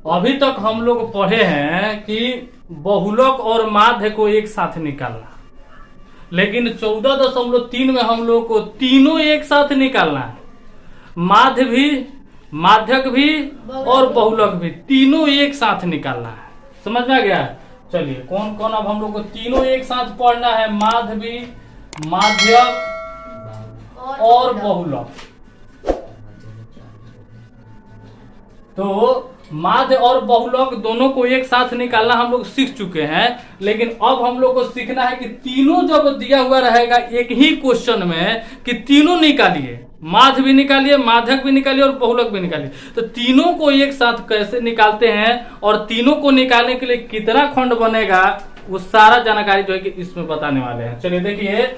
अभी तक हम लोग पढ़े हैं कि बहुलक और माध्य को एक साथ निकालना, लेकिन 14.3 में हम लोग को तीनों एक साथ निकालना है। माध्य भी, माध्यक भी और बहुलक भी, तीनों एक साथ निकालना है। समझ में आ गया? चलिए कौन कौन अब हम लोग को तीनों एक साथ पढ़ना है, माध्य भी, माध्यक और बहुलक। तो माध्य और बहुलक दोनों को एक साथ निकालना हम लोग सीख चुके हैं, लेकिन अब हम लोग को सीखना है कि तीनों जब दिया हुआ रहेगा एक ही क्वेश्चन में कि तीनों निकालिए, माध्य भी निकालिए, माध्यक भी निकालिए और बहुलक भी निकालिए, तो तीनों को एक साथ कैसे निकालते हैं और तीनों को निकालने के लिए कितना खंड बनेगा, वो सारा जानकारी जो है कि इसमें बताने वाले हैं। चलिए देखिए,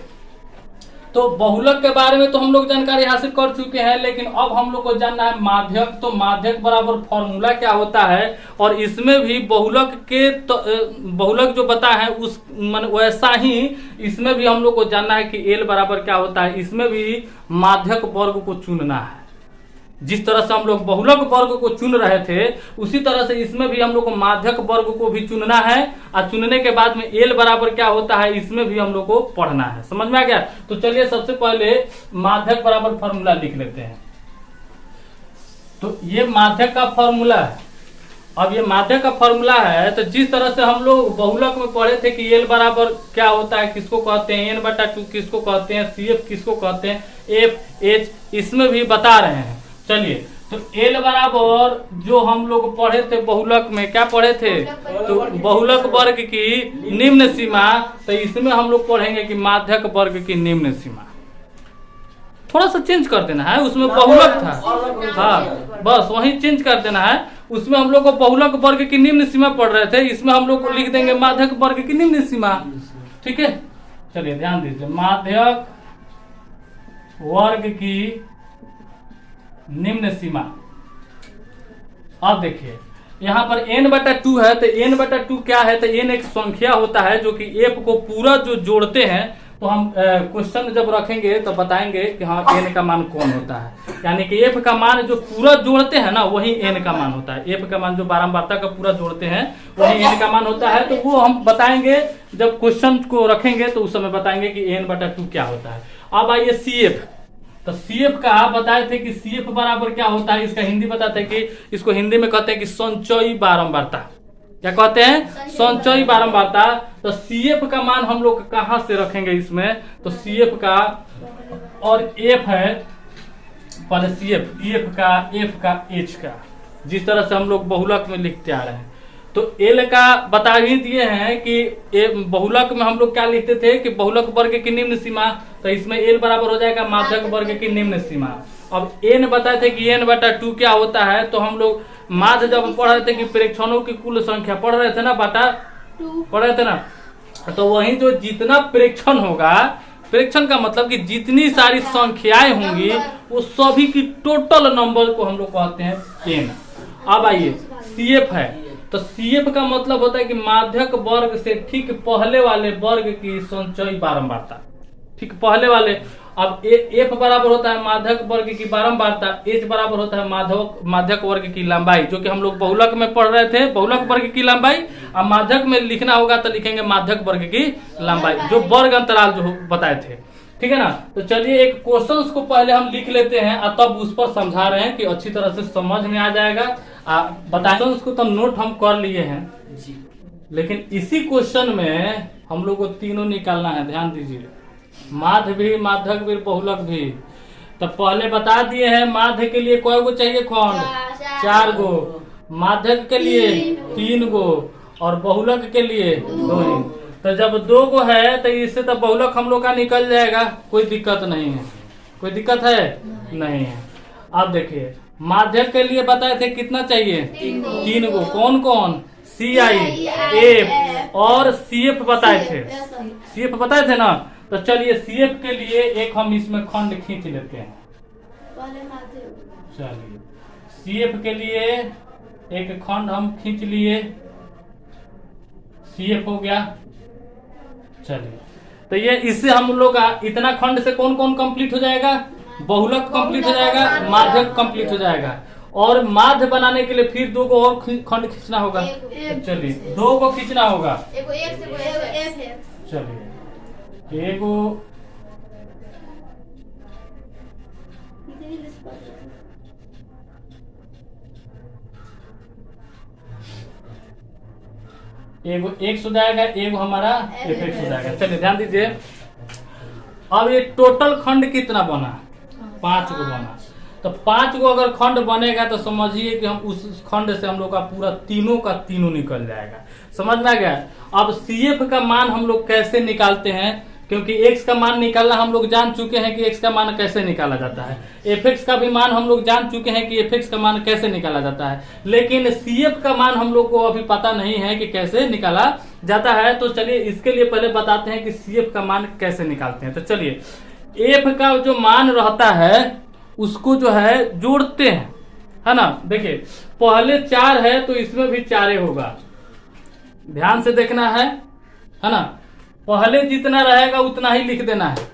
तो बहुलक के बारे में तो हम लोग जानकारी हासिल कर चुके हैं, लेकिन अब हम लोग को जानना है माध्यक। तो माध्यक बराबर फॉर्मूला क्या होता है, और इसमें भी बहुलक के तो बहुलक जो बता है उस वैसा ही इसमें भी हम लोग को जानना है कि एल बराबर क्या होता है। इसमें भी माध्यक वर्ग को चुनना है। जिस तरह से हम लोग बहुलक वर्ग को चुन रहे थे, उसी तरह से इसमें भी हम लोग को माध्यक वर्ग को भी चुनना है, और चुनने के बाद में एल बराबर क्या होता है इसमें भी हम लोग को पढ़ना है। समझ में आ गया? तो चलिए सबसे पहले माध्यक बराबर फॉर्मूला लिख लेते हैं। तो ये माध्यक का फॉर्मूला है। अब ये माध्यक का फॉर्मूला है, तो जिस तरह से हम लोग बहुलक में पढ़े थे कि एल बराबर क्या होता है, किसको कहते हैं, n/2 किसको कहते हैं, CF किसको कहते हैं, F H, इसमें भी बता रहे हैं। चलिए, तो एल बराबर जो हम लोग पढ़े थे बहुलक में, क्या पढ़े थे, तो बहुलक वर्ग की निम्न सीमा, तो इसमें हम लोग पढ़ेंगे कि माध्यक वर्ग की निम्न सीमा। थोड़ा सा चेंज कर देना है, उसमें बहुलक था, हाँ बस वही चेंज कर देना है। उसमें हम लोग को बहुलक वर्ग की निम्न सीमा पढ़ रहे थे, इसमें हम लोग को लिख देंगे माध्यक वर्ग की निम्न सीमा। ठीक है, चलिए ध्यान दीजिए, माध्यक वर्ग की निम्न सीमा। अब देखिए यहाँ पर n/2 है, तो n/2 क्या है, तो n एक संख्या होता है जो कि f को पूरा जो जोड़ते हैं। तो हम क्वेश्चन जब रखेंगे तो बताएंगे कि हाँ n का मान कौन होता है, यानी कि f का मान जो पूरा जोड़ते हैं ना वही n का मान होता है। f का मान जो बारंबारता का पूरा जोड़ते हैं वही n का मान होता है। तो वो हम बताएंगे जब क्वेश्चन को रखेंगे, तो उस समय बताएंगे कि n/2 क्या होता है। अब आइए CF, तो CF का बताए थे कि CF बराबर क्या होता है, इसका हिंदी बताते हैं कि इसको हिंदी में कहते हैं कि संचयी बारंबारता। क्या कहते हैं? संचयी बारंबारता। तो CF का मान हम लोग कहां से रखेंगे इसमें, तो CF का और F है, पहले CF, EF का, F का, H का, जिस तरह से हम लोग बहुलक में लिखते आ रहे हैं। तो एल का बता ही दिए हैं कि बहुलक में हम लोग क्या लिखते थे कि बहुलक वर्ग की निम्न सीमा, तो इसमें एल बराबर हो जाएगा माध्यक वर्ग की निम्न सीमा। अब n बताए थे कि n/2 क्या होता है, तो हम लोग माध्य जब पढ़ रहे थे कि प्रेक्षणों की कुल संख्या पढ़ रहे थे ना, बटा पढ़ रहे थे ना, तो वही जो जितना प्रेक्षण होगा, प्रेक्षण का मतलब कि जितनी सारी संख्याएं होंगी वो सभी की टोटल नंबर को हम लोग कहते हैं n। अब आइए CF है, तो CF का मतलब होता है कि माध्यक वर्ग से ठीक पहले वाले वर्ग की संचयी बारंबारता, ठीक पहले वाले। अब F बराबर होता है माध्यक वर्ग की बारंबारता, H बराबर होता है माध्यक वर्ग की लंबाई, जो कि हम लोग बहुलक में पढ़ रहे थे, बहुलक वर्ग की लंबाई। अब माध्यक में लिखना होगा तो लिखेंगे माध्यक वर्ग की लंबाई, जो वर्ग अंतराल जो बताए थे। ठीक है ना? तो चलिए एक क्वेश्चन को पहले हम लिख लेते हैं, और तब उस पर समझा रहे हैं कि अच्छी तरह से समझ में आ जाएगा। बताए उसको तो नोट हम कर लिए हैं जी, लेकिन इसी क्वेश्चन में हम लोग को तीनों निकालना है। ध्यान दीजिए, माध्य भी, माध्यक भी, बहुलक भी। तो पहले बता दिए हैं माध्य के लिए कई गो चाहिए खंड, 4 गो, माध्यक के लिए 3 गो, और बहुलक के लिए 2 ही। तो जब 2 गो है तो इससे तो बहुलक हम लोग का निकल जाएगा, कोई दिक्कत नहीं है। कोई दिक्कत है? नहीं है। अब देखिए माध्यक के लिए बताए थे कितना चाहिए, 3 गो। कौन कौन? CI, F और CF बताए थे। CF बताए थे ना, तो चलिए CF के लिए एक हम इसमें खंड खींच लेते हैं। चलिए CF के लिए एक खंड हम खींच लिए, CF हो गया। चलिए, तो ये इससे हम लोग का इतना खंड से कौन कौन कंप्लीट हो जाएगा, बहुलक कंप्लीट हो जाएगा, माध्यक कंप्लीट हो जाएगा। और माध्य बनाने के लिए फिर 2 को और खंड खींचना होगा। चलिए 2 को खींचना होगा। चलिए एगो एगो एक्स हो जाएगा, एगो हमारा एफ एक्स हो जाएगा। चलिए ध्यान दीजिए, अब ये टोटल खंड कितना बना? 5 को बना। तो 5 को अगर खंड बनेगा तो समझिए कि हम उस खंड से हम लोग का पूरा तीनों का तीनों निकल जाएगा। समझ में आ गया? अब CF का मान हम लोग कैसे निकालते हैं, क्योंकि x का मान निकालना हम लोग जान चुके हैं कि x का मान कैसे निकाला जाता है, fx का भी मान हम लोग जान चुके हैं कि fx का मान कैसे निकाला जाता है, लेकिन CF का मान हम लोग को अभी पता नहीं है कि कैसे निकाला जाता है। तो चलिए इसके लिए पहले बताते हैं कि CF का मान कैसे निकालते हैं। तो चलिए f का जो मान रहता है उसको जो है जोड़ते हैं, है ना। देखिए पहले 4 है तो इसमें भी 4 होगा, ध्यान से देखना है ना। पहले जितना रहेगा उतना ही लिख देना है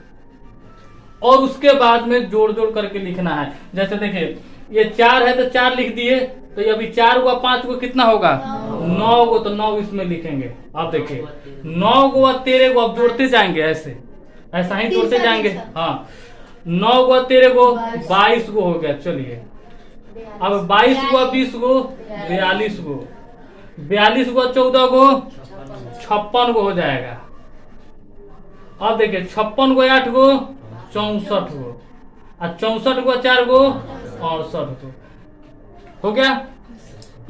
और उसके बाद में जोड़ जोड़ करके लिखना है। जैसे देखिए ये 4 है तो 4 लिख दिए, तो ये अभी 4 हुआ, 5 को कितना होगा? 9 को, तो 9 इसमें लिखेंगे। अब देखिए 9 को और 13 को अब जोड़ते जाएंगे, ऐसे ऐसा ही जोड़ते जाएंगे। हाँ 9 को 13 को 22 को हो गया। चलिए अब 22 को 20 को 42 को, 42 को 14 को 56 को हो जाएगा। अब देखिए 56 को 8 को 64 को, और 64 को 4 को 68 को हो गया।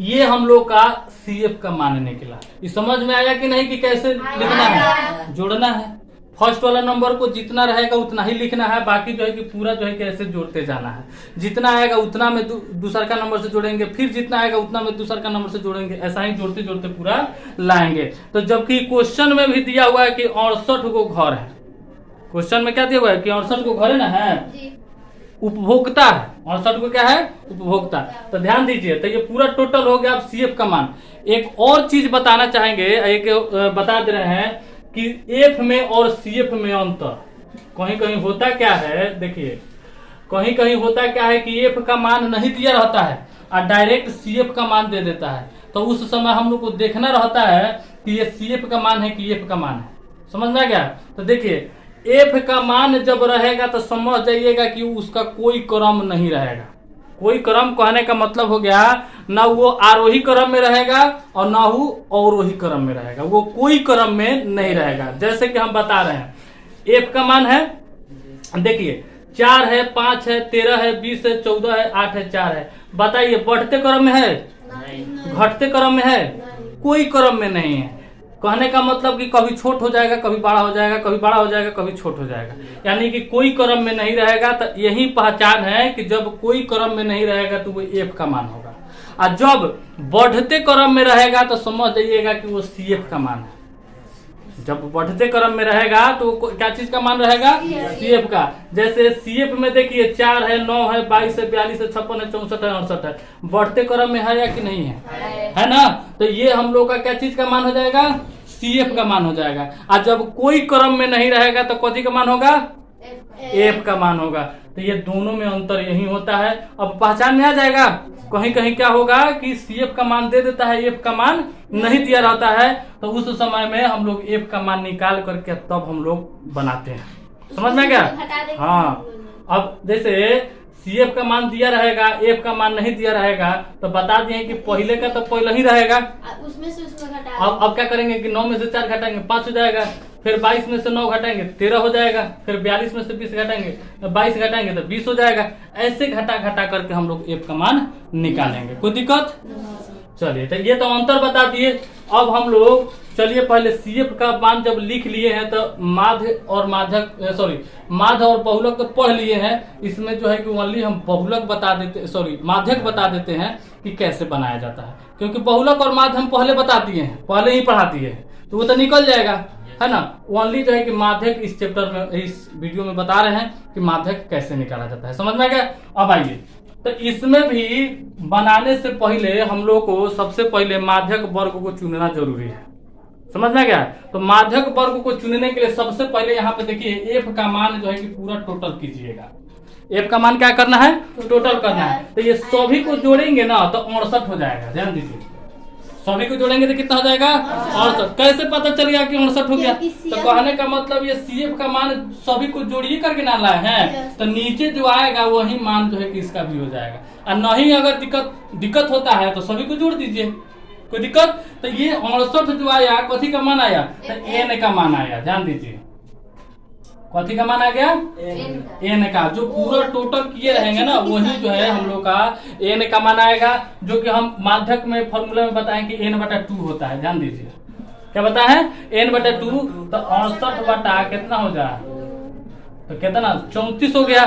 ये हम लोग का CF का मान निकला। ये समझ में आया कि नहीं कि कैसे लिखना है? जोड़ना है। फर्स्ट वाला नंबर को जितना रहेगा उतना ही लिखना है, बाकी जो है कि पूरा जो है कि ऐसे जोड़ते जाना है। जितना आएगा उतना में दूसरा का नंबर से जोड़ेंगे, फिर जितना आएगा उतना में दूसरा का नंबर से जोड़ेंगे, ऐसा ही जोड़ते जोड़ते पूरा लाएंगे। तो जबकि क्वेश्चन में भी दिया हुआ है कि 68 को घर है, क्वेश्चन में क्या दिया हुआ है कि 68 को घर है ना, है उपभोक्ता है। 68 को क्या है? उपभोक्ता। तो ध्यान दीजिए, तो ये पूरा टोटल हो गया। अब CF का मान। एक और चीज बताना चाहेंगे, एक बता दे रहे हैं कि F में और CF में अंतर कहीं कहीं होता क्या है। देखिए कहीं कहीं होता क्या है कि F का मान नहीं दिया रहता है और डायरेक्ट CF का मान दे देता है। तो उस समय हम लोग को देखना रहता है कि ये CF का मान है कि F का मान है। समझ में आ गया? तो देखिए F का मान जब रहेगा तो समझ जाइएगा कि उसका कोई क्रम नहीं रहेगा। कोई क्रम कहने का मतलब हो गया ना वो आरोही क्रम में रहेगा और ना वो अवरोही क्रम में रहेगा, वो कोई क्रम में नहीं रहेगा। जैसे कि हम बता रहे हैं F का मान है, देखिए 4 है, 5 है, 13 है, 20 है, 14 है, 8 है, 4 है। बताइए बढ़ते क्रम में है? घटते क्रम में है? कोई क्रम में नहीं है। कहने का मतलब कि कभी छोट हो जाएगा, कभी बड़ा हो जाएगा, कभी बड़ा हो जाएगा, कभी छोट हो जाएगा, यानी कि कोई क्रम में नहीं रहेगा। तो यही पहचान है कि जब कोई क्रम में नहीं रहेगा तो वो F का मान होगा, और जब बढ़ते क्रम में रहेगा तो समझ जाइएगा कि वो CF का मान है। जब बढ़ते क्रम में रहेगा तो क्या चीज का मान रहेगा? CF का। जैसे CF में देखिए 4 है, 9 है, 22 है, 42 है, 56 है, 64 है, 68 है। बढ़ते क्रम में है या कि नहीं है ना? तो ये हम लोग का क्या चीज का मान हो जाएगा? CF का मान हो जाएगा। और जब कोई क्रम में नहीं रहेगा तो कौन का मान होगा? F का मान होगा। तो ये दोनों में अंतर यही होता है। अब पहचान में आ जाएगा। कहीं कहीं क्या होगा कि CF का मान दे देता है, F का मान नहीं दिया रहता है, तो उस समय में हम लोग F का मान निकाल करके तब हम लोग बनाते हैं। समझ में क्या? हाँ। अब जैसे CF का मान दिया रहेगा, F का मान नहीं दिया रहेगा, तो बता दिए कि पहले का तो पहले ही रहेगा, उसमें से उसमें घटा। अब क्या करेंगे कि 9 में से 4 घटाएंगे 5 हो जाएगा, फिर 22 में से 9 घटाएंगे 13 हो जाएगा, फिर 42 में से 20 घटाएंगे 22 घटाएंगे तो 20 हो जाएगा। ऐसे घटा घटा करके हम लोग F का मान निकालेंगे। कोई दिक्कत? चलिए, तो ये तो अंतर बता दिए। अब हम लोग चलिए पहले CF का मान जब लिख लिए हैं तो माध्य और माध्य और बहुलक तो पढ़ लिए हैं। इसमें जो है कि ओनली हम बहुलक बता देते, माध्यक बता देते हैं कि कैसे बनाया जाता है, क्योंकि बहुलक और माध्य हम पहले बता दिए हैं, पहले ही पढ़ा दिए हैं, तो वो तो निकल जाएगा, है ना। ओनली जो है कि माध्यक इस चैप्टर में, इस वीडियो में बता रहे हैं कि माध्यक कैसे निकाला जाता है। समझ में आ गया? अब आइए, तो इसमें भी बनाने से पहले हम लोग को सबसे पहले माध्यक वर्ग को चुनना जरूरी है। समझ में गया? तो माध्यक वर्ग को चुनने के लिए सबसे पहले यहाँ पे देखिए F का मान जो है कि पूरा टोटल कीजिएगा। एफ का मान क्या करना है, टोटल करना है। तो ये सभी को जोड़ेंगे ना तो 68 हो जाएगा। ध्यान दीजिए, सभी को जोड़ेंगे तो कितना हो जाएगा, 68। कैसे पता चल गया कि 68 हो गया? तो कहने का मतलब ये CF का मान सभी को जोड़िए करके ना लाए हैं, तो नीचे जो आएगा वही मान जो है कि इसका भी हो जाएगा। और नहीं अगर दिक्कत होता है तो सभी को जोड़ दीजिए, कोई दिक्कत। तो ये 68 जो आया कथी का मान आया, तो n का मान आया। ध्यान दीजिए, कथी का मान आ गया, n का। जो पूरा टोटल किए रहेंगे ना वही जो है हम लोग का n का मान आएगा, जो कि हम माध्यक में फॉर्मूला में बताएं कि n/2 होता है। ध्यान दीजिए, क्या बताया है, n/2। तो 68 बटा कितना हो जाए, तो कितना 34 हो गया।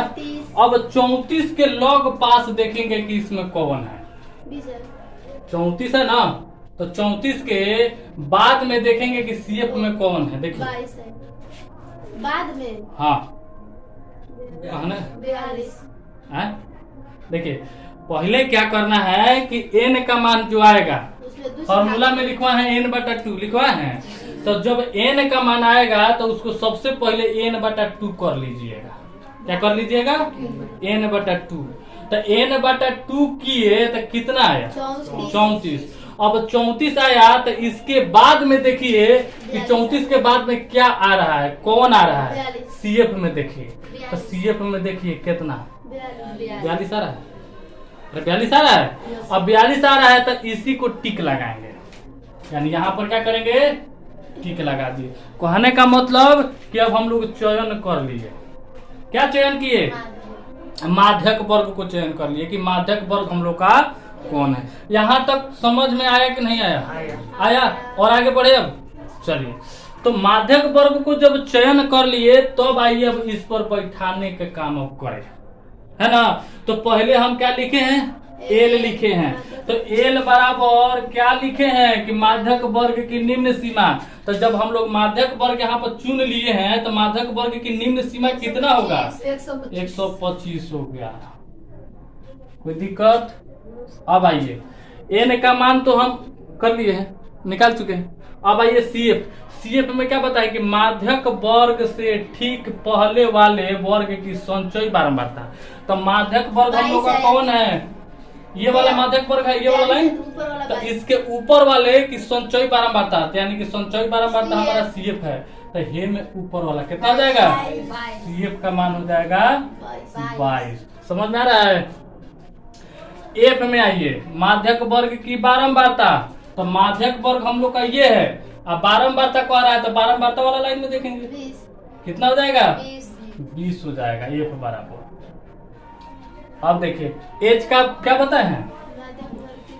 अब 34 के लॉग पास देखेंगे कि इसमें कौन है, 34 है ना, तो 34 के बाद में देखेंगे कि CF में कौन है। देखिए बाद में, हाँ कहना 42। देखिए पहले क्या करना है कि n का मान जो आएगा फॉर्मूला में लिखवा है n/2 लिखवा है। तो जब n का मान आएगा तो उसको सबसे पहले n/2 कर लीजिएगा। क्या कर लीजिएगा, n/2। तो n/2 किए तो कितना आया, 34। अब 34 आया तो इसके बाद में देखिए कि 34 के बाद में क्या आ रहा है, कौन आ रहा है, CF में देखिए। तो CF में देखिए कितना, 42 आ रहा है, 42 आ रहा है। अब 42 आ रहा है तो इसी को टिक लगाएंगे, यानी यहाँ पर क्या करेंगे, टिक लगा दिए। कहने का मतलब कि अब हम लोग चयन कर लिए, क्या चयन किए, माध्यक वर्ग को चयन कर लिए कि माध्यक वर्ग हम लोग का कौन है। यहाँ तक समझ में आया कि नहीं आया, आया। और आगे बढ़े अब, चलिए। तो माध्यक वर्ग को जब चयन कर लिए तब आइए अब इस पर बैठाने के काम अब करें, है ना। तो पहले हम क्या लिखे हैं, L लिखे हैं। तो L बराबर क्या लिखे हैं कि माध्यक वर्ग की निम्न सीमा। तो जब हम लोग माध्यक वर्ग यहाँ पर चुन लिए हैं तो माध्यक वर्ग की निम्न सीमा कितना होगा, 125 हो गया। कोई दिक्कत? अब आइए n का मान तो हम कर लिए हैं, निकाल चुके हैं। अब आइए CF में क्या बताया कि माध्यक वर्ग से ठीक पहले वाले वर्ग की संचयी बारंबारता। तो माध्यक वर्ग हम लोग का कौन है, ये वाला माध्यक वर्ग है, ये वाला लाइन। तो इसके ऊपर वाले की संचयी बारंबारता, यानी कि संचयी बारंबारता हमारा CF है। तो हे में ऊपर वाला कितना हो जाएगा, CF का मान हो जाएगा 22। समझ में आ रहा है। F में आइए, माध्यक वर्ग की बारंबारता। तो माध्यक वर्ग हम लोग का ये है, अब बारंबारता को आ रहा है तो बारंबारता वाला लाइन में देखेंगे कितना हो जाएगा, 20 हो जाएगा F बराबर। अब देखिए H का क्या पता है,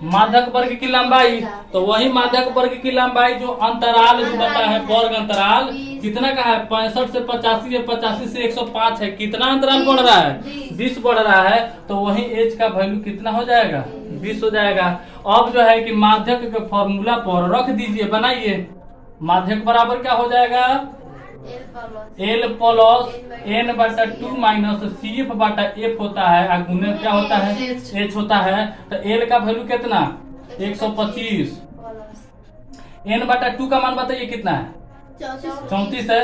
माध्यक वर्ग की लंबाई। तो वही माध्यक वर्ग की लंबाई जो अंतराल जो बता है, वर्ग अंतराल कितना का है, 65 से 85 है, 85 से 105 है। कितना अंतराल बढ़ रहा है, 20 बढ़ रहा है। तो वही H का वैल्यू कितना हो जाएगा, 20 हो जाएगा। अब जो है कि माध्यक के फॉर्मूला पर रख दीजिए, बनाइए। माध्यक बराबर क्या हो जाएगा, L plus n/2 minus CF/F होता है, गुणे क्या होता है, H होता है। तो L का वैल्यू कितना, 125। n/2 का मान बताइए कितना है, 34 है।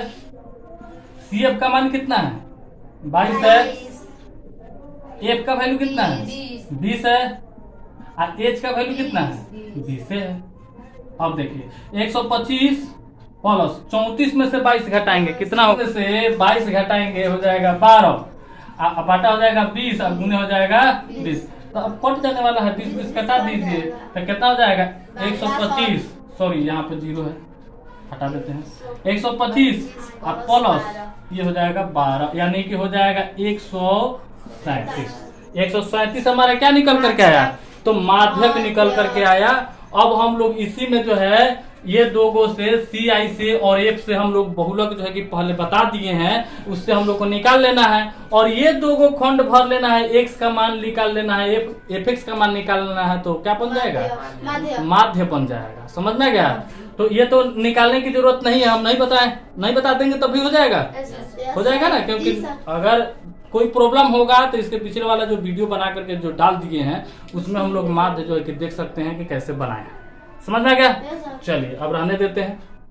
CF का मान कितना है, 22 है। F का वैल्यू कितना है, 20 है। और H का वैल्यू कितना है, 20 है। अब देखिए 125 प्लस 34 में से 22 घटाएंगे कितना होगा, से 22 घटाएंगे हो जाएगा 12, बटा हो जाएगा 20 और गुने हो जाएगा 20। तो अब कट जाने वाला है, 20 कटा दीजिए तो कितना हो जाएगा 125। सॉरी यहाँ पे 0 है, हटा देते हैं। 125 और प्लस ये हो जाएगा 12, यानी कि हो जाएगा 137। 137 हमारा क्या निकल करके आया, तो माध्यक निकल करके आया। अब हम लोग इसी में जो है ये दो गो से CI से और F से हम लोग बहुलक जो है कि पहले बता दिए हैं, उससे हम लोग को निकाल लेना है। और ये दो गो खंड भर लेना है, x का मान निकाल लेना है, fx का मान निकाल लेना है। तो क्या बन जाएगा, माध्य बन जाएगा। समझ में गया। तो ये तो निकालने की जरूरत नहीं है, हम नहीं बताएं, नहीं बता देंगे तब भी हो जाएगा, हो जाएगा ना। क्योंकि अगर कोई प्रॉब्लम होगा तो इसके पिछले वाला जो वीडियो बना करके जो डाल दिए हैं उसमें हम लोग माध्य जो है कि देख सकते हैं कि कैसे बनाए। समझ में आ गया। चलिए अब रहने देते हैं।